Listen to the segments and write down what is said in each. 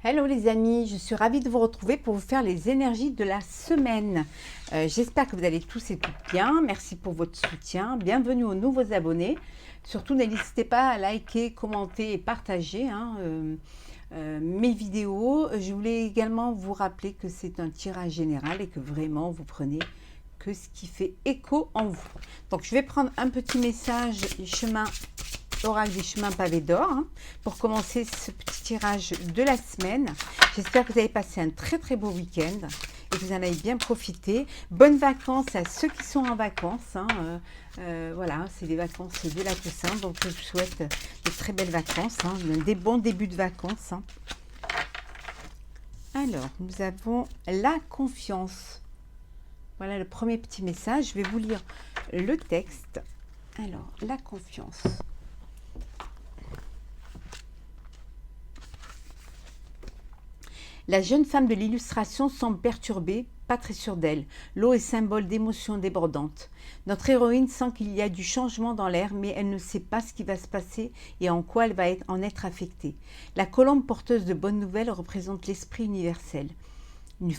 Hello les amis, je suis ravie de vous retrouver pour vous faire les énergies de la semaine. J'espère que vous allez tous et toutes bien. Merci pour votre soutien. Bienvenue aux nouveaux abonnés. Surtout, n'hésitez pas à liker, commenter et partager mes vidéos. Je voulais également vous rappeler que c'est un tirage général et que vraiment vous prenez que ce qui fait écho en vous. Donc, je vais prendre un petit message du chemin oracle des chemins pavés d'or pour commencer ce petit tirage de la semaine. J'espère que vous avez passé un très beau week-end et que vous en avez bien profité. Bonnes vacances à ceux qui sont en vacances. Voilà, c'est les vacances de la Toussaint, donc je vous souhaite de très belles vacances, des bons débuts de vacances. Alors, nous avons la confiance. Voilà le premier petit message. Je vais vous lire le texte. Alors, la confiance. La jeune femme de l'illustration semble perturbée, pas très sûre d'elle. L'eau est symbole d'émotions débordantes. Notre héroïne sent qu'il y a du changement dans l'air, mais elle ne sait pas ce qui va se passer et en quoi elle va en être affectée. La colombe porteuse de bonnes nouvelles représente l'esprit universel. Une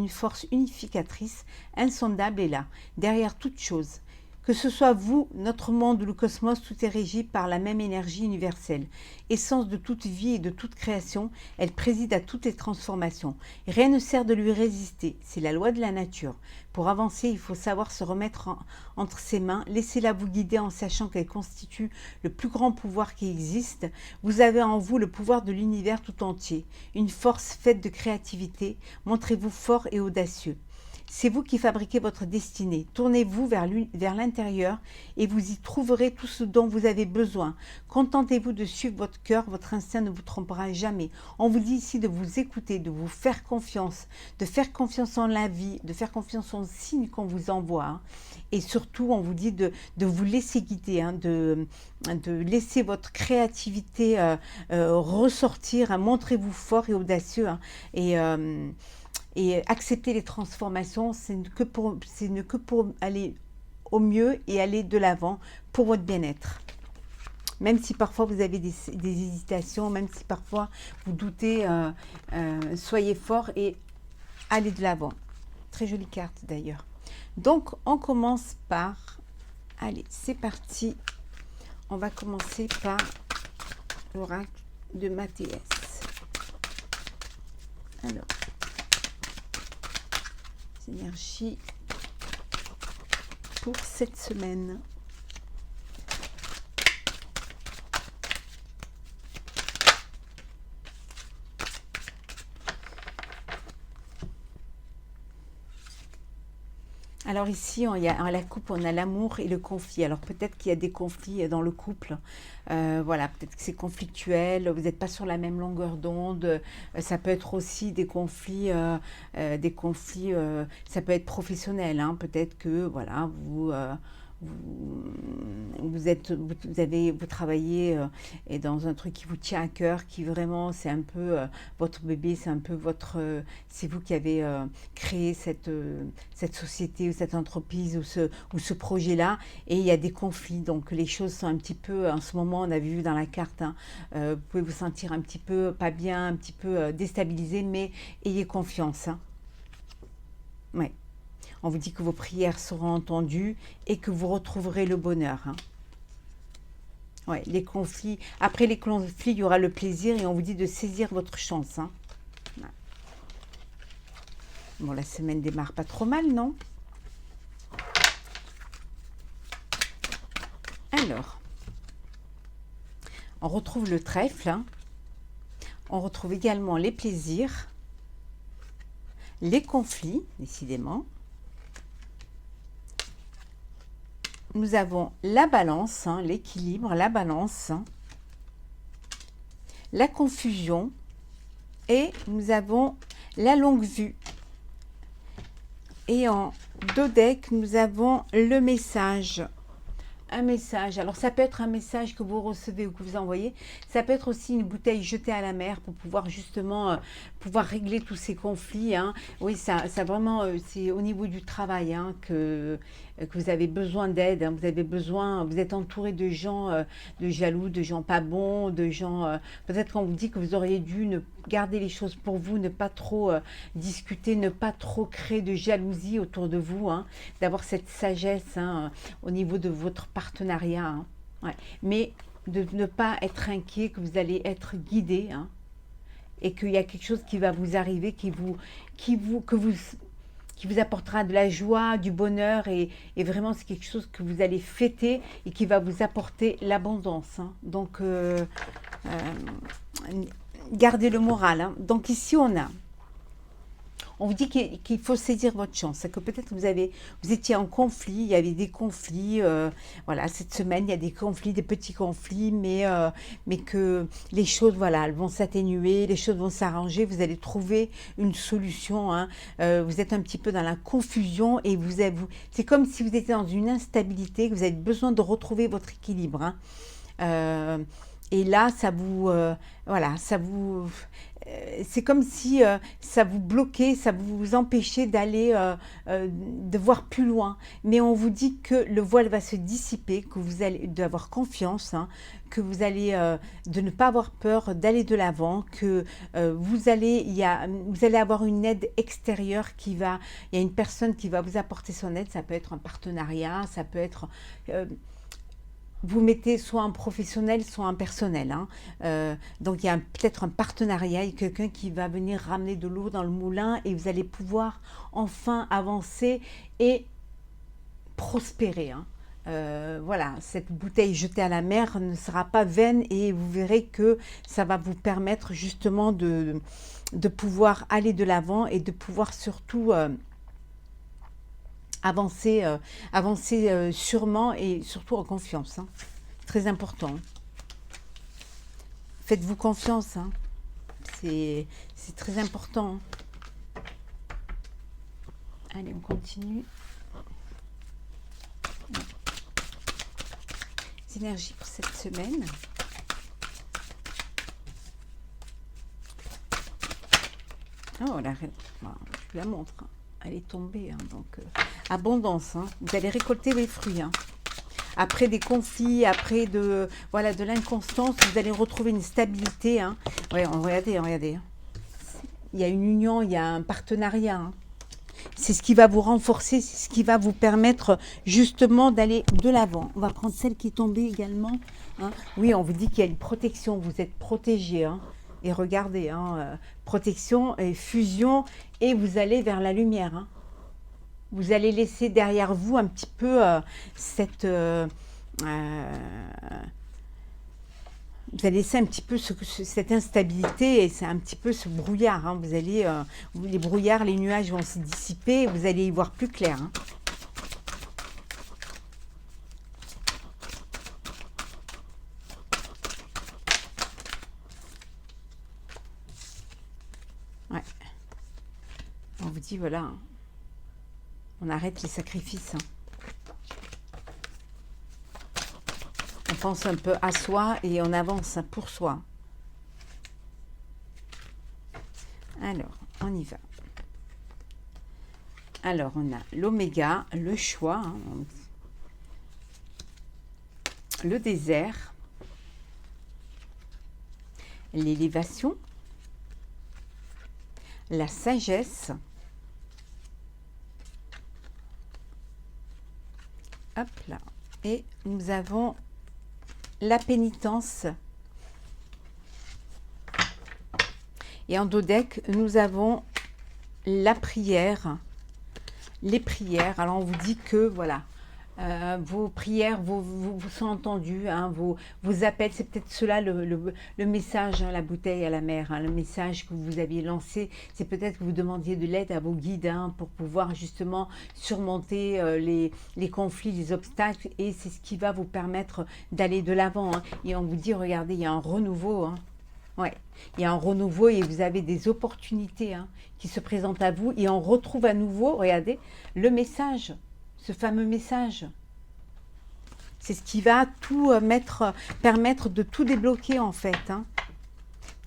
force unificatrice, insondable est là, derrière toute chose. Que ce soit vous, notre monde ou le cosmos, tout est régi par la même énergie universelle. Essence de toute vie et de toute création, elle préside à toutes les transformations. Rien ne sert de lui résister, c'est la loi de la nature. Pour avancer, il faut savoir se remettre entre ses mains, laissez-la vous guider en sachant qu'elle constitue le plus grand pouvoir qui existe. Vous avez en vous le pouvoir de l'univers tout entier, une force faite de créativité, montrez-vous fort et audacieux. C'est vous qui fabriquez votre destinée. Tournez-vous vers l'intérieur et vous y trouverez tout ce dont vous avez besoin. Contentez-vous de suivre votre cœur, votre instinct ne vous trompera jamais. On vous dit ici de vous écouter, de vous faire confiance, de faire confiance en la vie, de faire confiance aux signes qu'on vous envoie. Et surtout, on vous dit de vous laisser guider, de laisser votre créativité ressortir. Montrez-vous fort et audacieux. Et accepter les transformations, c'est que pour aller au mieux et aller de l'avant pour votre bien-être. Même si parfois vous avez des hésitations, même si parfois vous doutez, soyez fort et allez de l'avant. Très jolie carte d'ailleurs. Donc on commence par, allez c'est parti, on va commencer par l'oracle de Mathias. Alors, énergie pour cette semaine. Alors ici, il y a la coupe, on a l'amour et le conflit. Alors peut-être qu'il y a des conflits dans le couple. Voilà, peut-être que c'est conflictuel, vous n'êtes pas sur la même longueur d'onde. Ça peut être aussi des conflits, ça peut être professionnel. Peut-être que voilà, vous travaillez et dans un truc qui vous tient à cœur, qui vraiment c'est un peu votre bébé, c'est un peu c'est vous qui avez créé cette société ou cette entreprise ou ce projet-là, et il y a des conflits, donc les choses sont un petit peu, en ce moment on avait vu dans la carte, vous pouvez vous sentir un petit peu pas bien, un petit peu déstabilisé, mais ayez confiance. Ouais. On vous dit que vos prières seront entendues et que vous retrouverez le bonheur. Ouais, les conflits. Après les conflits, il y aura le plaisir et on vous dit de saisir votre chance. Ouais. Bon, la semaine démarre pas trop mal, non? Alors, on retrouve le trèfle. On retrouve également les plaisirs, les conflits, décidément. Nous avons la balance, l'équilibre, la balance, la confusion et nous avons la longue vue. Et en dodec, nous avons le message. Un message, alors ça peut être un message que vous recevez ou que vous envoyez, ça peut être aussi une bouteille jetée à la mer pour pouvoir justement pouvoir régler tous ces conflits. Oui, ça vraiment, c'est au niveau du travail que que vous avez besoin d'aide, hein, vous avez besoin, vous êtes entouré de gens de jaloux, de gens pas bons, de gens, peut-être qu'on vous dit que vous auriez dû ne garder les choses pour vous, ne pas trop discuter, ne pas trop créer de jalousie autour de vous, hein, d'avoir cette sagesse, hein, au niveau de votre partenariat, hein, ouais. Mais de ne pas être inquiet, que vous allez être guidé, hein, et qu'il y a quelque chose qui va vous arriver, qui vous apportera de la joie, du bonheur, et vraiment c'est quelque chose que vous allez fêter et qui va vous apporter l'abondance, hein. Donc, gardez le moral, hein. Donc ici on vous dit qu'il faut saisir votre chance. C'est que peut-être vous étiez en conflit, il y avait des conflits, voilà, cette semaine il y a des conflits, des petits conflits, mais que les choses, voilà, elles vont s'atténuer, les choses vont s'arranger, vous allez trouver une solution, hein. Vous êtes un petit peu dans la confusion et c'est comme si vous étiez dans une instabilité, que vous avez besoin de retrouver votre équilibre, hein. Et là, voilà, c'est comme si ça vous bloquait, ça vous empêchait de voir plus loin. Mais on vous dit que le voile va se dissiper, que vous allez d'avoir confiance, hein, que vous allez de ne pas avoir peur, d'aller de l'avant, que vous allez avoir une aide extérieure il y a une personne qui va vous apporter son aide. Ça peut être un partenariat, ça peut être vous mettez soit un professionnel, soit un personnel, hein. Donc il y a peut-être un partenariat, il y a quelqu'un qui va venir ramener de l'eau dans le moulin et vous allez pouvoir enfin avancer et prospérer, hein. Voilà, cette bouteille jetée à la mer ne sera pas vaine et vous verrez que ça va vous permettre justement de pouvoir aller de l'avant et de pouvoir surtout avancer sûrement et surtout en confiance, hein. Très important. Faites-vous confiance, hein. C'est très important. Allez, on continue. Les énergies pour cette semaine. Oh, je la montre, hein. Elle est tombée, hein, donc abondance, hein. Vous allez récolter les fruits, hein. Après des conflits, après de l'inconstance, vous allez retrouver une stabilité, hein. Ouais, regardez, hein. Il y a une union, il y a un partenariat, hein. C'est ce qui va vous renforcer, c'est ce qui va vous permettre justement d'aller de l'avant. On va prendre celle qui est tombée également, hein. Oui, on vous dit qu'il y a une protection, vous êtes protégé, hein. Et regardez, hein, protection et fusion, et vous allez vers la lumière, hein. Vous allez laisser derrière vous un petit peu vous allez laisser un petit peu cette instabilité et c'est un petit peu ce brouillard, hein. Vous allez, les brouillards, les nuages vont se dissiper et vous allez y voir plus clair, hein. Ouais. On vous dit, voilà, hein. On arrête les sacrifices, hein. On pense un peu à soi et on avance pour soi. Alors, on y va. Alors, on a l'oméga, le choix, hein, le désert, l'élévation, la sagesse, hop là, et nous avons la pénitence. Et en dos deck, nous avons la prière, les prières. Alors on vous dit que voilà, vos prières vous sont entendues, hein, vos appels, c'est peut-être cela le message, hein, la bouteille à la mer, hein, le message que vous aviez lancé, c'est peut-être que vous demandiez de l'aide à vos guides, hein, pour pouvoir justement surmonter les conflits, les obstacles, et c'est ce qui va vous permettre d'aller de l'avant, hein. Et on vous dit, regardez, il y a un renouveau, hein. Ouais, il y a un renouveau et vous avez des opportunités, hein, qui se présentent à vous et on retrouve à nouveau, regardez, le message, ce fameux message. C'est ce qui va tout permettre de tout débloquer en fait, hein.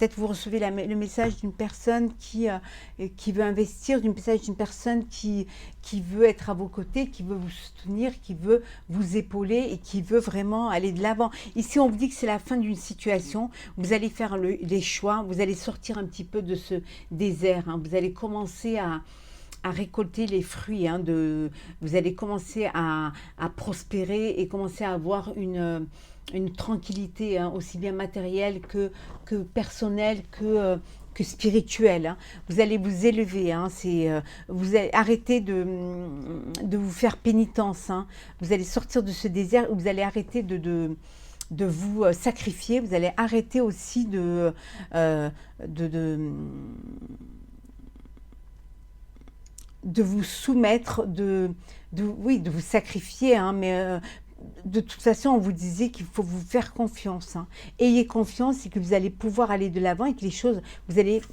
peut-être vous recevez le message d'une personne qui veut investir, d'une message d'une personne qui veut être à vos côtés, qui veut vous soutenir, qui veut vous épauler et qui veut vraiment aller de l'avant. Ici, on vous dit que c'est la fin d'une situation. Vous allez faire les choix, vous allez sortir un petit peu de ce désert. Hein. Vous allez commencer à récolter les fruits, hein, vous allez commencer à prospérer et commencer à avoir une tranquillité, hein, aussi bien matérielle que personnelle, que spirituelle. Hein. Vous allez vous élever, hein, vous allez arrêter de vous faire pénitence. Hein. Vous allez sortir de ce désert, vous allez arrêter de vous sacrifier, vous allez arrêter aussi de vous soumettre, oui, de vous sacrifier, hein, mais de toute façon, on vous disait qu'il faut vous faire confiance. Hein. Ayez confiance et que vous allez pouvoir aller de l'avant et que les choses,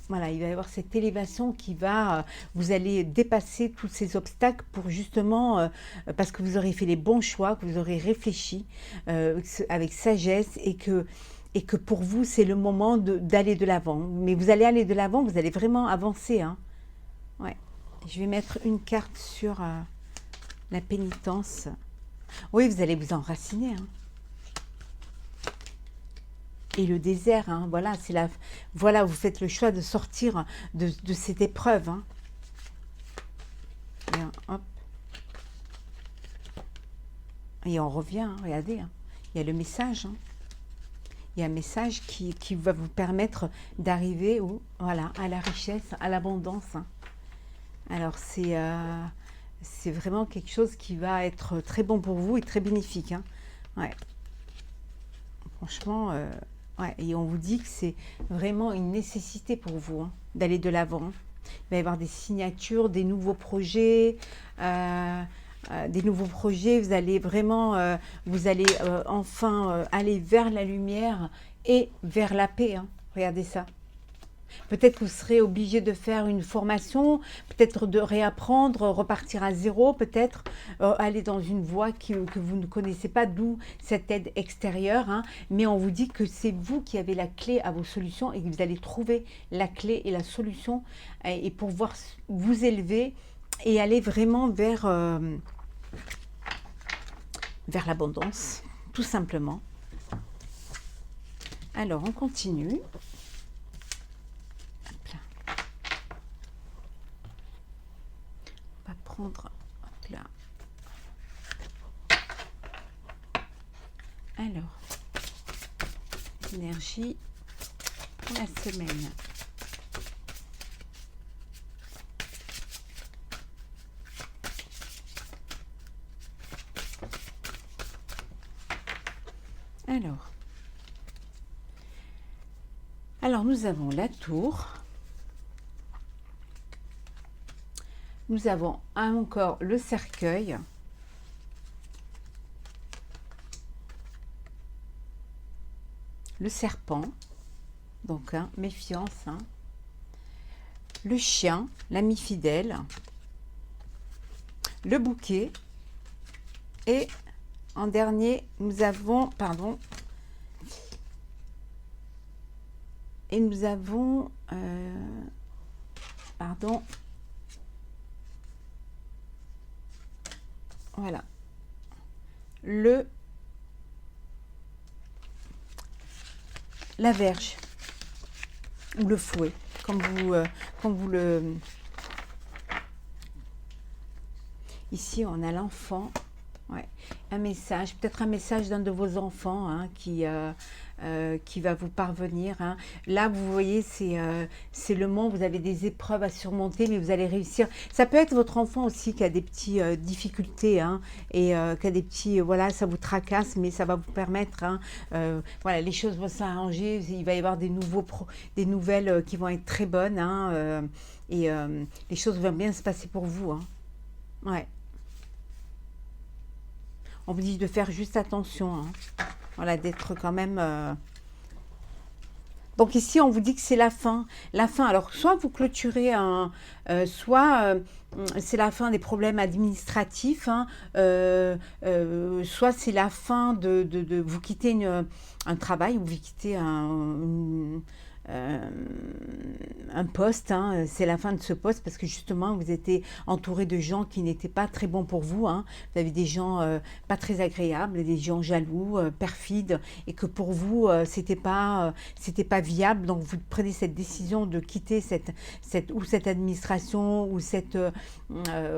voilà, il va y avoir cette élévation qui va, vous allez dépasser tous ces obstacles pour justement, parce que vous aurez fait les bons choix, que vous aurez réfléchi avec sagesse et que pour vous, c'est le moment d'aller de l'avant. Mais vous allez aller de l'avant, vous allez vraiment avancer. Hein. Ouais. Je vais mettre une carte sur la pénitence. Oui, vous allez vous enraciner. Hein. Et le désert, hein, voilà, voilà, vous faites le choix de sortir de cette épreuve. Hein. Et, hop. Et on revient, hein, regardez. Hein. Il y a le message. Hein. Il y a un message qui va vous permettre d'arriver voilà, à la richesse, à l'abondance. Hein. Alors, c'est vraiment quelque chose qui va être très bon pour vous et très bénéfique. Hein. Ouais. Franchement, ouais. Et on vous dit que c'est vraiment une nécessité pour vous, hein, d'aller de l'avant. Il va y avoir des signatures, des nouveaux projets, vous allez vraiment, enfin aller vers la lumière et vers la paix. Hein. Regardez ça. Peut-être que vous serez obligé de faire une formation, peut-être de réapprendre, repartir à zéro, peut-être aller dans une voie que vous ne connaissez pas, d'où cette aide extérieure. Hein. Mais on vous dit que c'est vous qui avez la clé à vos solutions et que vous allez trouver la clé et la solution et pouvoir vous élever et aller vraiment vers l'abondance, tout simplement. Alors, on continue. Hop là. Alors, énergie pour la semaine. Alors nous avons la tour. Nous avons encore le cercueil. Le serpent, donc hein, méfiance. Hein. Le chien, l'ami fidèle. Le bouquet. Et en dernier, nous avons, voilà, la verge ou le fouet, comme vous le... Ici, on a l'enfant. Ouais. Un message, peut-être un message d'un de vos enfants hein, qui va vous parvenir. Hein. Là, vous voyez, c'est le moment où vous avez des épreuves à surmonter, mais vous allez réussir. Ça peut être votre enfant aussi qui a des petites difficultés hein, et qui a des petits, voilà, ça vous tracasse, mais ça va vous permettre, hein, voilà, les choses vont s'arranger. Il va y avoir des nouvelles qui vont être très bonnes hein, et les choses vont bien se passer pour vous. Hein. Ouais. On vous dit de faire juste attention, hein. Voilà, d'être quand même... Donc ici, on vous dit que c'est la fin. La fin, alors soit vous clôturez soit c'est la fin des problèmes administratifs, hein, soit c'est la fin de vous quitter un travail, ou vous quittez un poste, hein, c'est la fin de ce poste parce que justement vous étiez entouré de gens qui n'étaient pas très bons pour vous, hein. Vous avez des gens pas très agréables, des gens jaloux, perfides, et que pour vous c'était pas viable, donc vous prenez cette décision de quitter cette administration ou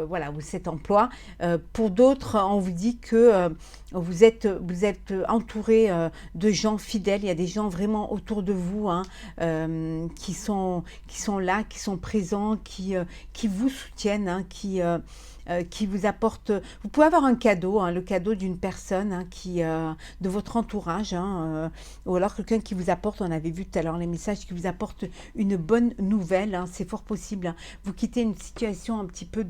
voilà, ou cet emploi. Pour d'autres, on vous dit que vous êtes entouré de gens fidèles, il y a des gens vraiment autour de vous, hein, qui sont là, qui sont présents, qui vous soutiennent, hein, qui vous apportent. Vous pouvez avoir un cadeau, hein, le cadeau d'une personne, hein, de votre entourage, hein, ou alors quelqu'un qui vous apporte, on avait vu tout à l'heure les messages, qui vous apporte une bonne nouvelle, hein, c'est fort possible, hein. Vous quittez une situation un petit peu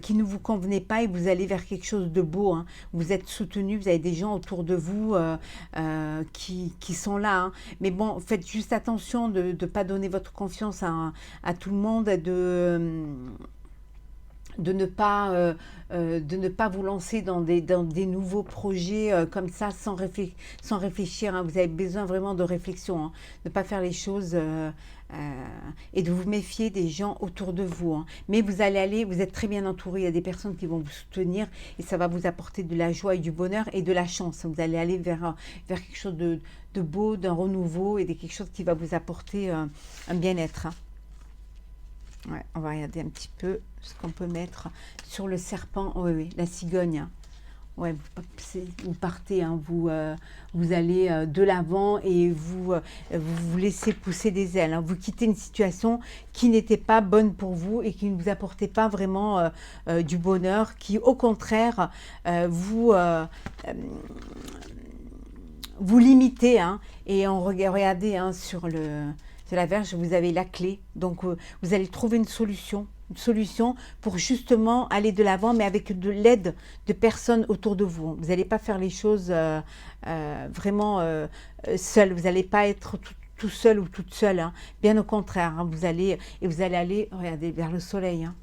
qui ne vous convenait pas et vous allez vers quelque chose de beau, hein. Vous êtes soutenu, vous avez des gens autour de vous qui sont là, hein. Mais bon, faites juste attention de ne pas donner votre confiance à tout le monde, de ne pas vous lancer dans des nouveaux projets comme ça sans réfléchir, hein. Vous avez besoin vraiment de réflexion, hein. De ne pas faire les choses et de vous méfier des gens autour de vous, hein. Mais vous êtes très bien entouré, il y a des personnes qui vont vous soutenir et ça va vous apporter de la joie et du bonheur et de la chance. Vous allez aller vers quelque chose de beau, d'un renouveau et de quelque chose qui va vous apporter un bien-être, hein. Ouais, on va regarder un petit peu ce qu'on peut mettre sur le serpent. Oui, oui, la cigogne, hein. Ouais, vous partez, hein, vous allez de l'avant et vous laissez pousser des ailes, hein. Vous quittez une situation qui n'était pas bonne pour vous et qui ne vous apportait pas vraiment du bonheur, qui au contraire vous limitez, hein. Et regardez, hein, sur la Vierge, vous avez la clé. Donc, vous allez trouver une solution pour justement aller de l'avant, mais avec de l'aide de personnes autour de vous. Vous n'allez pas faire les choses vraiment seul. Vous n'allez pas être tout seul ou toute seule, hein. Bien au contraire, hein, vous allez aller, regardez, vers le soleil, hein.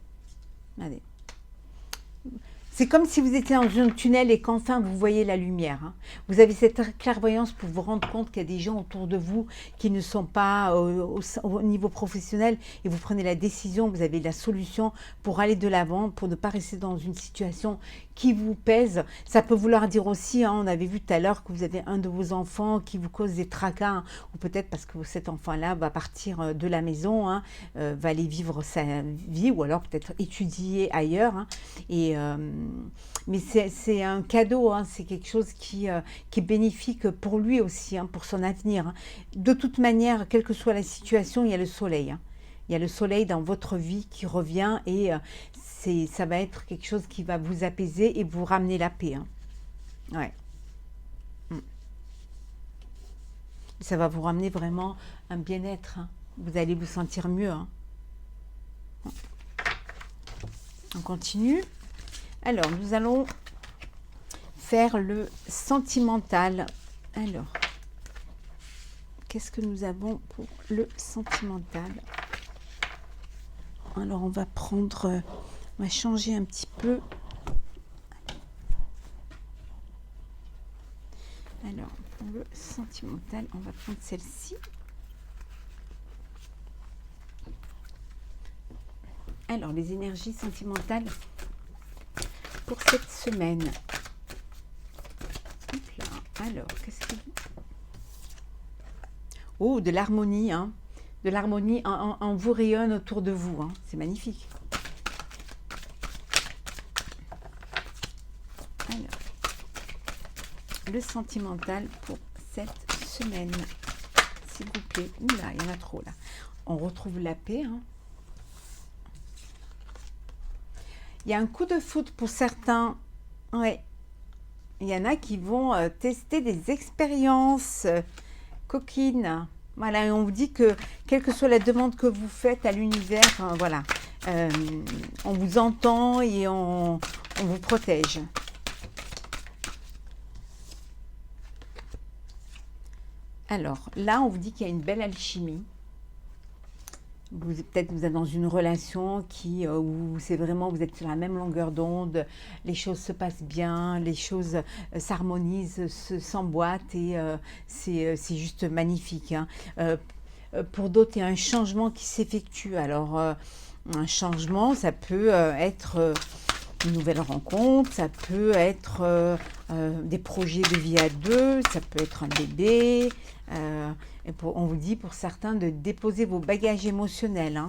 Regardez. C'est comme si vous étiez dans un tunnel et qu'enfin vous voyez la lumière, hein. Vous avez cette clairvoyance pour vous rendre compte qu'il y a des gens autour de vous qui ne sont pas au niveau professionnel et vous prenez la décision, vous avez la solution pour aller de l'avant, pour ne pas rester dans une situation qui vous pèse. Ça peut vouloir dire aussi, hein, on avait vu tout à l'heure que vous avez un de vos enfants qui vous cause des tracas, hein, ou peut-être parce que cet enfant-là va partir de la maison, hein, va aller vivre sa vie ou alors peut-être étudier ailleurs, hein, mais c'est un cadeau, hein, c'est quelque chose qui est bénéfique pour lui aussi, hein, pour son avenir, hein. De toute manière, quelle que soit la situation, il y a le soleil, hein. Il y a le soleil dans votre vie qui revient et ça va être quelque chose qui va vous apaiser et vous ramener la paix, hein. Ouais. Ça va vous ramener vraiment un bien-être, hein. Vous allez vous sentir mieux, hein. On continue. Alors, nous allons faire le sentimental. Alors, qu'est-ce que nous avons pour le sentimental? Alors, on va changer un petit peu. Alors, pour le sentimental, on va prendre celle-ci. Alors, les énergies sentimentales pour cette semaine. Hop là. Alors, qu'est-ce que... Oh, de l'harmonie, hein. De l'harmonie en vous rayonne autour de vous, hein. C'est magnifique. Alors, le sentimental pour cette semaine, s'il vous plaît. Oula, il y en a trop là. On retrouve la paix, hein. Il y a un coup de foudre pour certains. Ouais. Il y en a qui vont tester des expériences coquines. Voilà, et on vous dit que, quelle que soit la demande que vous faites à l'univers, voilà, on vous entend et on vous protège. Alors, là, on vous dit qu'il y a une belle alchimie. Peut-être vous êtes dans une relation où c'est vraiment, vous êtes sur la même longueur d'onde, les choses se passent bien, les choses s'harmonisent, s'emboîtent et c'est juste magnifique, hein. pour d'autres, il y a un changement qui s'effectue. Alors, un changement, ça peut être une nouvelle rencontre, ça peut être des projets de vie à deux, ça peut être un bébé. On vous dit pour certains de déposer vos bagages émotionnels.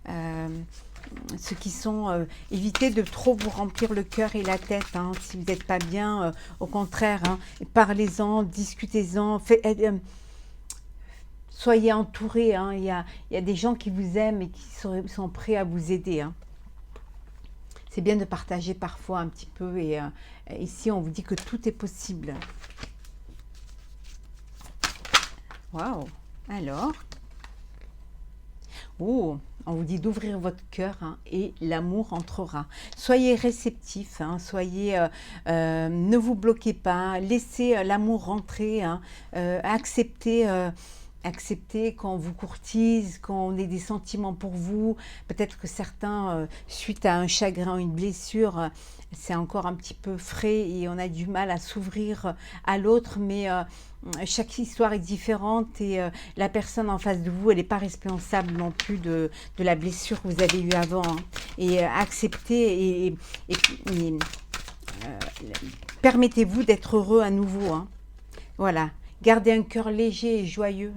Hein. Ceux qui sont, évitez de trop vous remplir le cœur et la tête. Hein. Si vous n'êtes pas bien, au contraire, hein, parlez-en, discutez-en, soyez entourés. Hein. Il y a des gens qui vous aiment et qui sont prêts à vous aider. Hein. C'est bien de partager parfois un petit peu. Et ici, on vous dit que tout est possible. Waouh! Alors, oh, on vous dit d'ouvrir votre cœur hein, et l'amour entrera. Soyez réceptifs, hein, ne vous bloquez pas, laissez l'amour rentrer, hein, acceptez qu'on vous courtise, qu'on ait des sentiments pour vous. Peut-être que certains, suite à un chagrin, une blessure, c'est encore un petit peu frais et on a du mal à s'ouvrir à l'autre, mais chaque histoire est différente et la personne en face de vous, elle n'est pas responsable non plus de la blessure que vous avez eue avant. Hein. Et acceptez et permettez-vous d'être heureux à nouveau. Hein. Voilà. Gardez un cœur léger et joyeux.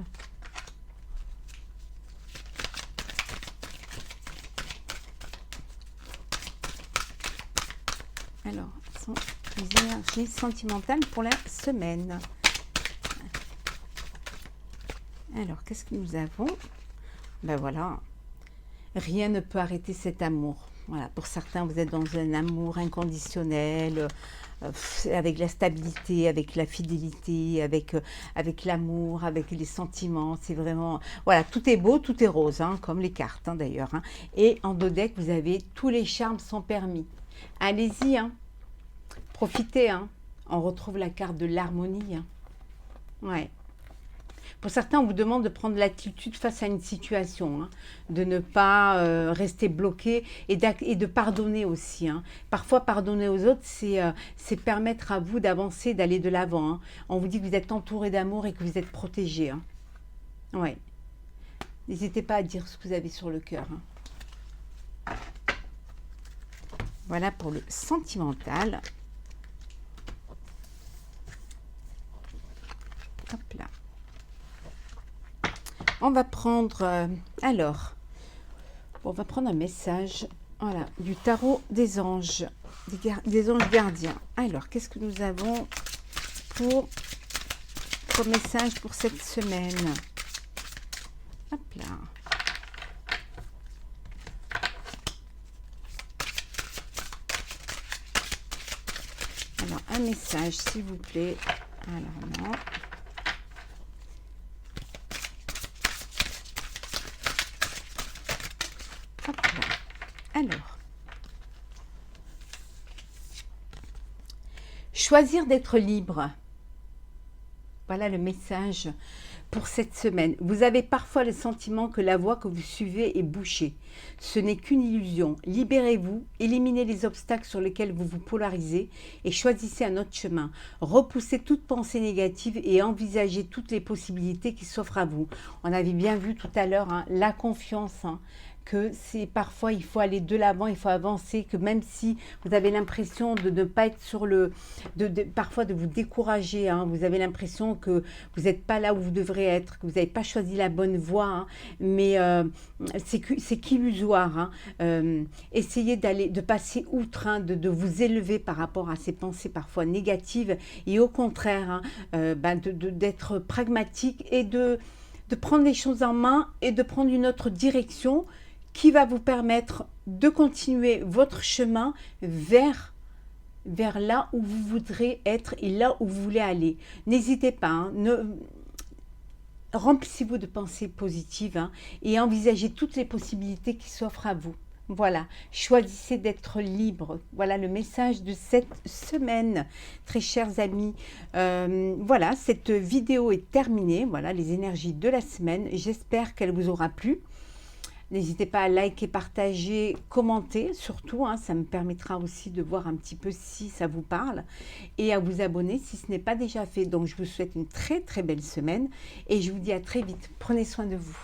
Alors, les énergies sentimentales pour la semaine. Alors, qu'est-ce que nous avons? Ben voilà. Rien ne peut arrêter cet amour. Voilà, pour certains, vous êtes dans un amour inconditionnel, avec la stabilité, avec la fidélité, avec l'amour, avec les sentiments. C'est vraiment... Voilà, tout est beau, tout est rose, hein, comme les cartes hein, d'ailleurs. Hein. Et en dos deck, vous avez tous les charmes sont permis. Allez-y, hein. Profitez. Hein. On retrouve la carte de l'harmonie. Hein. Ouais. Pour certains, on vous demande de prendre l'attitude face à une situation, hein, de ne pas rester bloqué et de pardonner aussi. Hein. Parfois, pardonner aux autres, c'est permettre à vous d'avancer, d'aller de l'avant. Hein. On vous dit que vous êtes entouré d'amour et que vous êtes protégé. Hein. Ouais. N'hésitez pas à dire ce que vous avez sur le cœur. Hein. Voilà pour le sentimental. Hop là. On va prendre, on va prendre un message, voilà, du tarot des anges, des anges gardiens. Alors, qu'est-ce que nous avons pour message pour cette semaine? Hop là. Alors, un message, s'il vous plaît. Alors, non. Hop là. Alors, choisir d'être libre. Voilà le message pour cette semaine. Vous avez parfois le sentiment que la voie que vous suivez est bouchée. Ce n'est qu'une illusion. Libérez-vous, éliminez les obstacles sur lesquels vous vous polarisez et choisissez un autre chemin. Repoussez toute pensée négative et envisagez toutes les possibilités qui s'offrent à vous. On avait bien vu tout à l'heure hein, la confiance. Hein, que c'est parfois il faut aller de l'avant, il faut avancer, que même si vous avez l'impression de ne pas être sur le... parfois de vous décourager, hein, vous avez l'impression que vous n'êtes pas là où vous devrez être, que vous n'avez pas choisi la bonne voie, hein, mais c'est qu'illusoire. Hein, essayez de passer outre, hein, de vous élever par rapport à ces pensées parfois négatives et au contraire, hein, d'être pragmatique et de prendre les choses en main et de prendre une autre direction qui va vous permettre de continuer votre chemin vers là où vous voudrez être et là où vous voulez aller. N'hésitez pas, hein, remplissez-vous de pensées positives hein, et envisagez toutes les possibilités qui s'offrent à vous. Voilà, choisissez d'être libre. Voilà le message de cette semaine, très chers amis. Voilà, cette vidéo est terminée. Voilà les énergies de la semaine. J'espère qu'elle vous aura plu. N'hésitez pas à liker, partager, commenter surtout, hein, ça me permettra aussi de voir un petit peu si ça vous parle et à vous abonner si ce n'est pas déjà fait. Donc je vous souhaite une très très belle semaine et je vous dis à très vite. Prenez soin de vous.